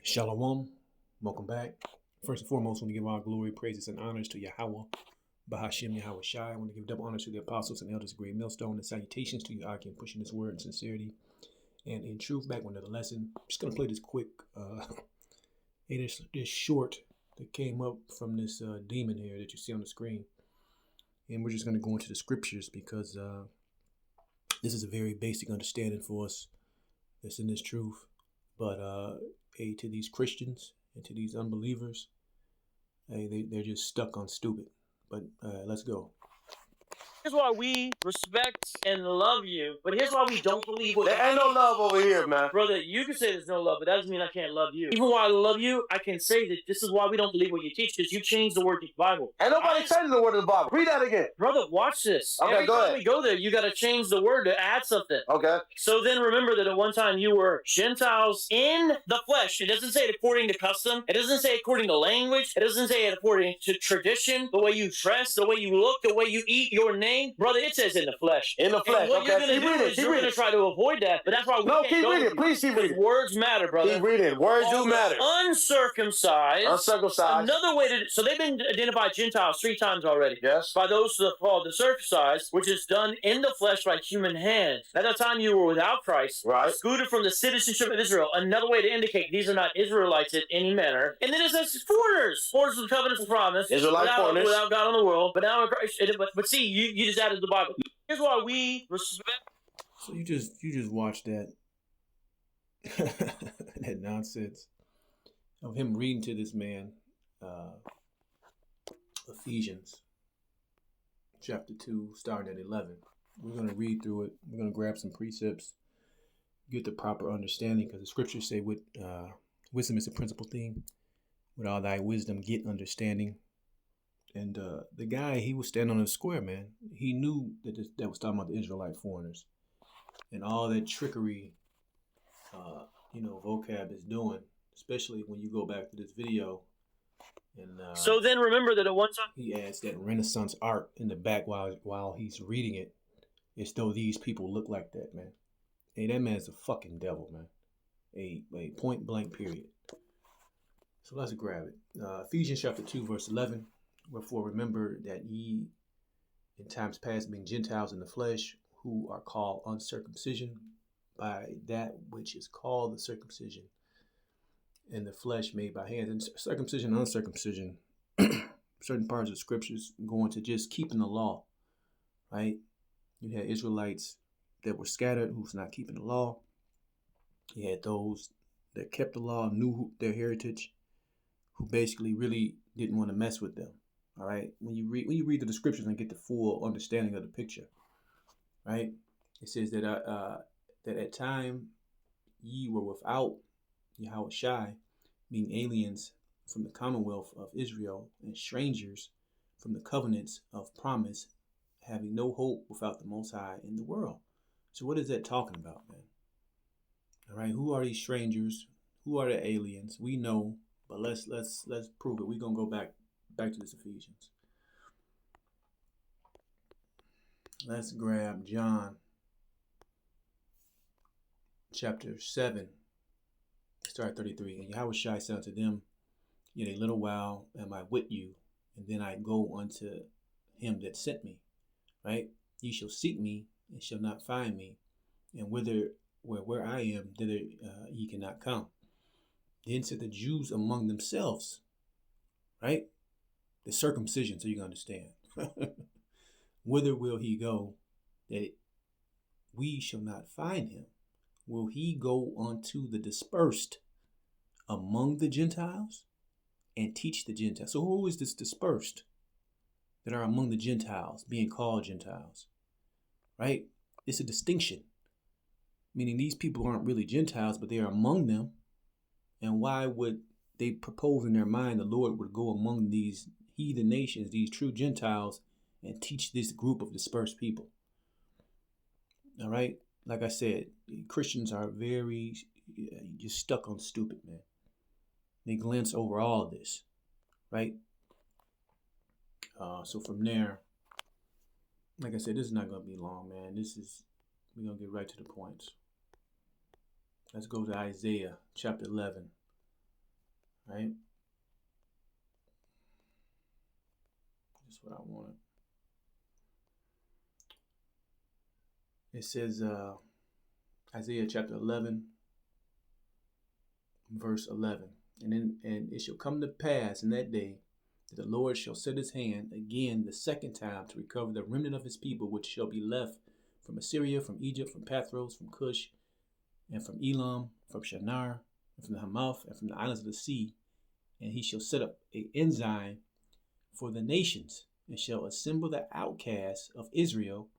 Shalom. Welcome back. First and foremost, I want to give all glory, praises, and honors to Yahweh, Bahashim Yahweh Shai. I want to give double honors to the apostles and elders of Great Millstone, and salutations to you, Akim, pushing this word in sincerity and in truth. Back with another lesson. I'm just going to play this quick, this short that came up from this demon here that you see on the screen. And we're just going to go into the scriptures because this is a very basic understanding for us that's in this truth. But to these Christians and to these unbelievers, they're just stuck on stupid. But let's go. Here's why we respect and love you, but here's why we don't believe what There ain't no love over here, man. Brother, you can say there's no love, but that doesn't mean I can't love you. Even while I love you, I can say that this is why we don't believe what you teach, because you changed the word of the Bible. Ain't nobody changing the word of the Bible. Read that again. Brother, watch this. Okay, Every go time ahead. we go there, you got to change the word to add something. Okay. So then remember that at one time you were Gentiles in the flesh. It doesn't say it according to custom. It doesn't say according to language. It doesn't say it according to tradition, the way you dress, the way you look, the way you eat, your name. Brother, it says in the flesh. In the flesh. And what you're going to Keep do reading. is you're going to try to avoid that, but that's why we No, can't keep go reading. with you. Please keep Because reading. words matter, brother. Keep reading. Words do matter. Uncircumcised. Uncircumcised. Another way to, so they've been identified Gentiles 3 times already. Yes. By those who are called the circumcised, which is done in the flesh by human hands. At that time you were without Christ, Right. excluded from the citizenship of Israel. Another way to indicate these are not Israelites in any manner. And then it says foreigners. Foreigners with covenants of promise. Israelite foreigners. Without God in the world. But now in Christ, but see, you just added the Bible. Here's why we respect. So you just watch that that nonsense of him reading to this man Ephesians chapter 2 starting at 11. We're going to read through it. We're going to grab some precepts, get the proper understanding, because the scriptures say with wisdom is the principal thing. With all thy wisdom get understanding. And the guy, he was standing on the square, man. He knew that was talking about the Israelite foreigners and all that trickery vocab is doing, especially when you go back to this video. And So then remember that at one time he adds that Renaissance art in the back while he's reading it, as though these people look like that, man. Hey, that man's a fucking devil, man. A point blank period. So let's grab it. Ephesians chapter 2, verse 11. Wherefore remember that ye in times past being Gentiles in the flesh, who are called uncircumcision by that which is called the circumcision in the flesh made by hands. And circumcision and uncircumcision, certain parts of scriptures going to just keeping the law, right? You had Israelites that were scattered who's not keeping the law. You had those that kept the law, knew their heritage, who basically really didn't want to mess with them. All right, when you read the scriptures and get the full understanding of the picture, right? It says that that at time ye were without Yahweh Shai, being aliens from the commonwealth of Israel and strangers from the covenants of promise, having no hope without the Most High in the world. So what is that talking about, man? All right, who are these strangers? Who are the aliens? We know, but let's prove it. We're gonna go back to this Ephesians. Let's grab John chapter 7, start 33. And Yahweh Shai said unto them, yet a little while am I with you, and then I go unto him that sent me. Right? Ye shall seek me, and shall not find me, and where I am, thither ye cannot come. Then said the Jews among themselves, right? The circumcision, so you can understand. Whither will he go that we shall not find him? Will he go unto the dispersed among the Gentiles and teach the Gentiles? So who is this dispersed that are among the Gentiles, being called Gentiles? Right? It's a distinction, meaning these people aren't really Gentiles, but they are among them. And why would they propose in their mind the Lord would go among these heathen nations, these true Gentiles, and teach this group of dispersed people? All right? Like I said, Christians are very just stuck on stupid, man. They glance over all of this, right? So from there, like I said, this is not going to be long, man. We're going to get right to the points. Let's go to Isaiah chapter 11. right? That's what I wanted. It says, Isaiah chapter 11, verse 11. And it shall come to pass in that day that the Lord shall set his hand again the second time to recover the remnant of his people, which shall be left from Assyria, from Egypt, from Pathros, from Cush, and from Elam, from Shinar, and from the Hamath, and from the islands of the sea. And he shall set up an ensign for the nations, and shall assemble the outcasts of Israel,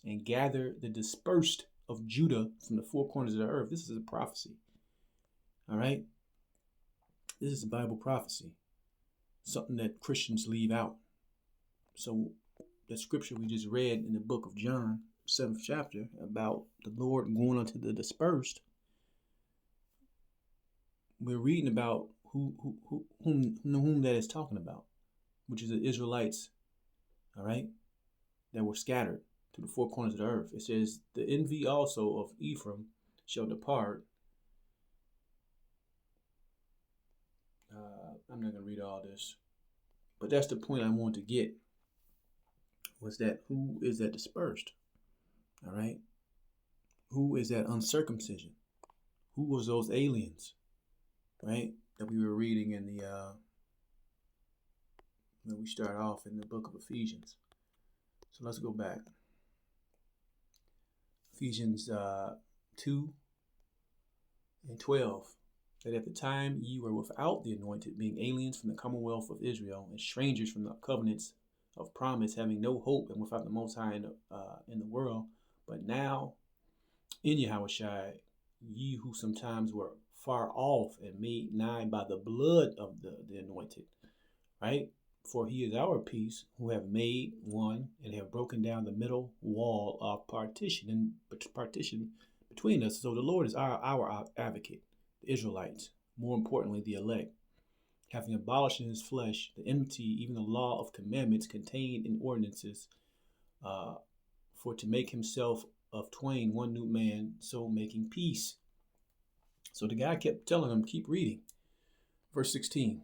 and gather the dispersed of Judah from the four corners of the earth. This is a prophecy. All right? This is a Bible prophecy. Something that Christians leave out. So the scripture we just read in the book of John, 7th chapter, about the Lord going unto the dispersed, we're reading about whom that is talking about, which is the Israelites, all right, that were scattered to the four corners of the earth. It says, the envy also of Ephraim shall depart. I'm not going to read all this, but that's the point I want to get, was that who is that dispersed? All right. Who is that uncircumcision? Who was those aliens? Right? That we were reading in the, when we start off in the book of Ephesians. So let's go back. Ephesians 2:12. That at the time ye were without the anointed, being aliens from the commonwealth of Israel, and strangers from the covenants of promise, having no hope, and without the Most High in the world. But now, in Yahushua, ye who sometimes were far off and made nigh by the blood of the anointed, right? For he is our peace, who have made one and have broken down the middle wall of partition between us. So the Lord is our advocate, the Israelites, more importantly, the elect, having abolished in his flesh the enmity, even the law of commandments contained in ordinances, for to make himself of twain one new man, so making peace. So the guy kept telling him, keep reading. Verse 16,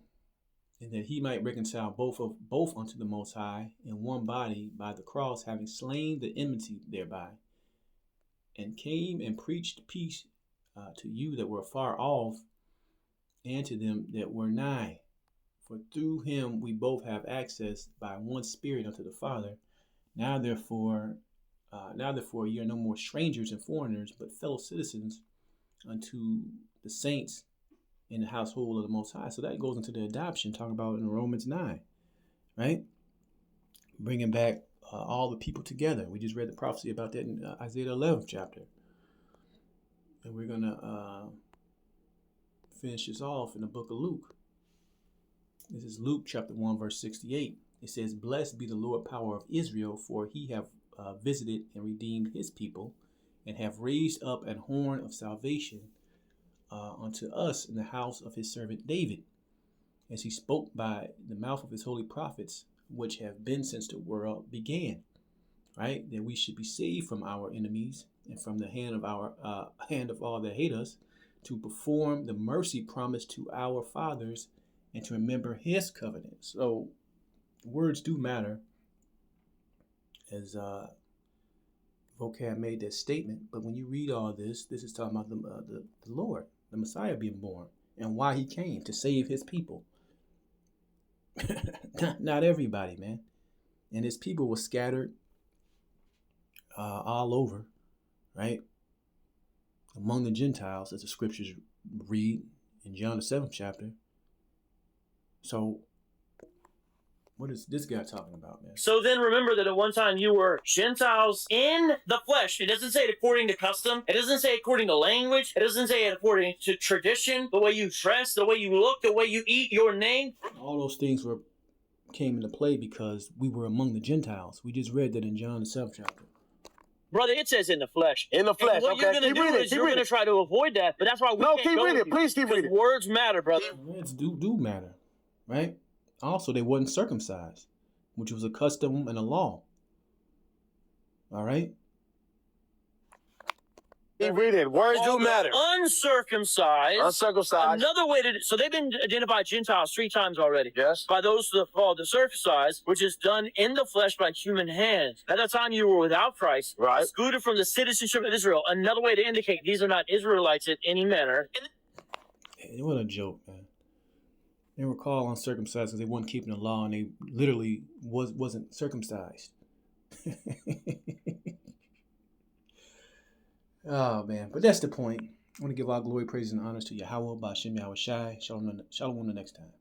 and that he might reconcile both unto the Most High in one body by the cross, having slain the enmity thereby, and came and preached peace to you that were far off, and to them that were nigh. For through him we both have access by one Spirit unto the Father. Now therefore ye are no more strangers and foreigners, but fellow citizens unto the saints in the household of the Most High. So that goes into the adoption, talking about in Romans 9, right? Bringing back all the people together. We just read the prophecy about that in Isaiah 11th chapter. And we're going to finish this off in the book of Luke. This is Luke chapter 1, verse 68. It says, blessed be the Lord power of Israel, for he have visited and redeemed his people, and have raised up an horn of salvation unto us in the house of his servant David, as he spoke by the mouth of his holy prophets, which have been since the world began. Right? That we should be saved from our enemies and from the hand of all that hate us, to perform the mercy promised to our fathers, and to remember his covenant. So words do matter, as Vocab made that statement. But when you read all this, this is talking about the Lord, the Messiah being born, and why he came to save his people. Not everybody, man. And his people were scattered all over, right? Among the Gentiles, as the scriptures read in John the 7th chapter. So what is this guy talking about, man? So then remember that at one time you were Gentiles in the flesh. It doesn't say it according to custom. It doesn't say according to language. It doesn't say it according to tradition, the way you dress, the way you look, the way you eat, your name. All those things came into play because we were among the Gentiles. We just read that in John the 7th chapter. Brother, it says in the flesh. In the flesh, And what okay. you're going to do is you're going to try to avoid that, but that's why we can't keep go reading. with you. Please keep reading. Words matter, brother. Words do matter, right? Also, they wasn't circumcised, which was a custom and a law. All right? Keep reading. Words do matter. Uncircumcised. Uncircumcised. Another way to, so they've been identified Gentiles 3 times already. Yes. By those who are called the circumcised, which is done in the flesh by human hands. At that time you were without Christ, Right. excluded from the citizenship of Israel. Another way to indicate these are not Israelites in any manner. What a joke, man. They were called uncircumcised because they weren't keeping the law and they literally wasn't circumcised. Oh, man. But that's the point. I want to give all glory, praise, and honors to Yahweh, Ba'ashem Yahushai. Shalom the next time.